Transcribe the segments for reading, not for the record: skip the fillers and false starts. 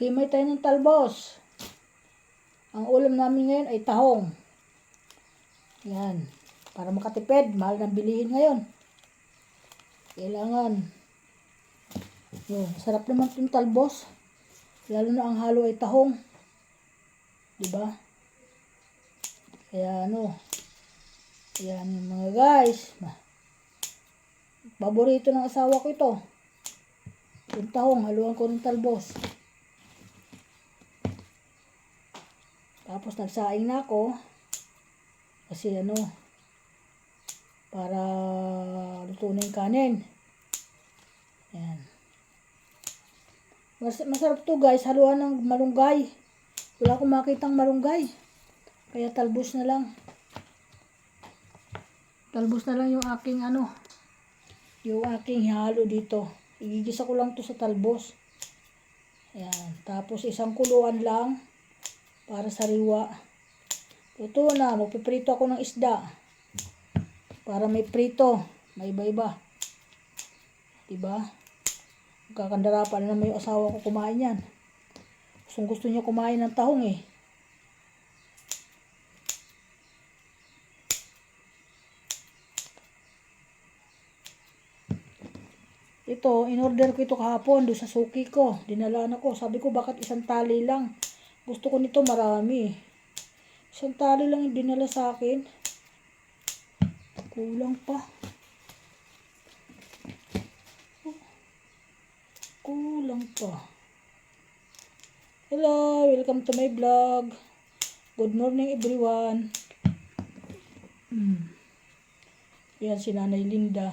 Himay tayo ng talbos. Ang ulam namin ngayon ay tahong. Yan. Para makatipid, mahal ng bilihin ngayon. Kailangan. Yun, sarap naman itong talbos. Lalo na ang halo ay tahong. Diba? Kaya yan mga guys. Paborito ng asawa ko ito. Yung tahong, haluan ko ng talbos. Tapos nagsaing na ako. Kasi para luto na yung kanin. Yan. Masarap to guys, haluan ng malunggay. Wala akong makitang malunggay. Kaya talbos na lang. Talbos na lang yung aking yung aking halo dito. Igigisa ko lang to sa talbos. Ayan. Tapos isang kuluan lang para sa riwa. Luto na. Magpiprito ako ng isda. Para may prito. May iba-iba. Diba? Magkakandarapan na naman yung asawa ko kumain yan. Gusto niya kumain ng tahong eh. Ito, in-order ko ito kahapon doon sa suki ko. Dinalaan ako. Sabi ko, bakit isang tali lang? Gusto ko nito marami. Isang tali lang yung dinala sa akin. Kulang pa. Kulang pa. Hello, welcome to my vlog. Good morning everyone. Yan si Nanay Linda.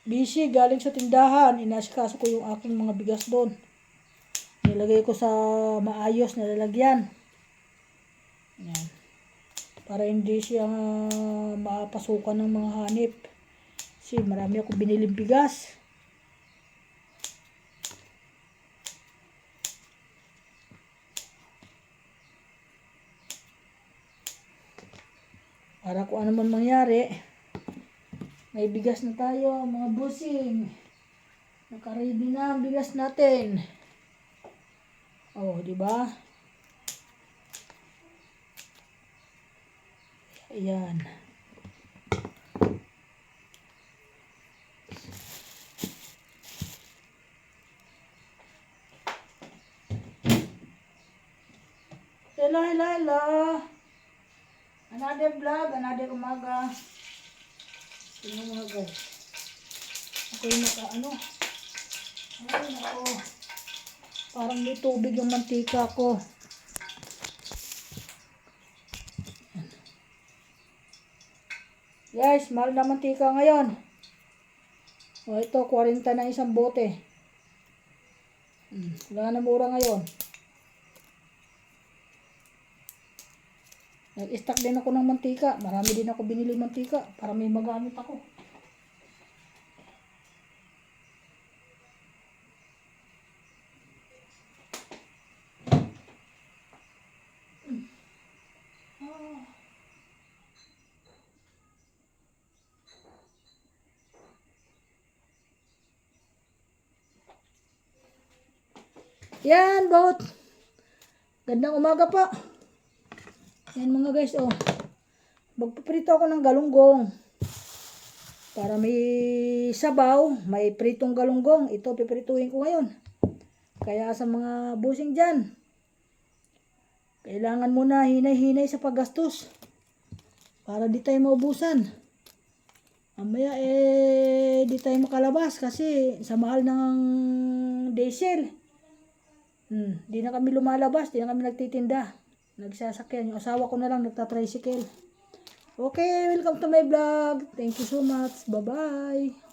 Busy, galing sa tindahan. Inasikaso ko yung aking mga bigas doon. Nilagay ko sa maayos na lalagyan. Yan. Para hindi siya mapasukan ng mga hanip. Kasi marami ako biniling bigas. Para kung ano man mangyari, may bigas na tayo, mga busing. Naka-ready na ang bigas natin. Oh, di ba? Ayan. Hello. Another vlog, another umaga. Tingnan mga guys. Ako yung ay nako. Parang may tubig yung mantika ko. Guys, mahal na mantika ngayon. O ito, 40 na isang bote. Wala na mura ngayon. Nag-stock din ako ng mantika. Marami din ako binili mantika para may magamit ako. Yan, bot. Gandang umaga pa. Yan mga guys, oh. Magpiprito ako ng galunggong. Para may sabaw, may pritong galunggong. Ito, piprituhin ko ngayon. Kaya sa mga busing dyan, kailangan muna hinay-hinay sa paggastos. Para di tayo maubusan. Mamaya, di tayo makalabas kasi sa mahal ng diesel. Di na kami lumalabas, di na kami nagtitinda. Nagsasakyan. Yung asawa ko na lang nagtatricycle. Okay, welcome to my vlog. Thank you so much. Bye-bye.